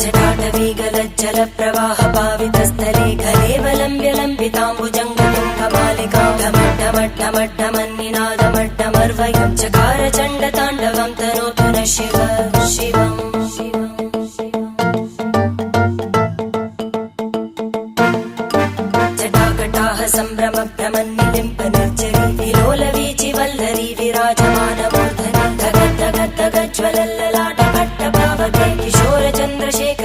जटाटवीगलज्जल प्रवाह पावितस्थले कलेवलम्ब्य लम्बिताम्बुजङ्गतुङ्गमालिकां ढमड्ढमड्ढमड्ढमन्निनादमड्ढमर्वयं चकार चण्डताण्डवं तनोतु नः शिव शिवम् जटाकटाह सम्भ्रम भ्रमन्निलिम्प निर्जरी विलोलवीचि वल्लरी विराजमानमूर्धनि धगद्धगद्धगज्ज्वलल्ललाटभट्टभावके किशोर चन्द्रशेखर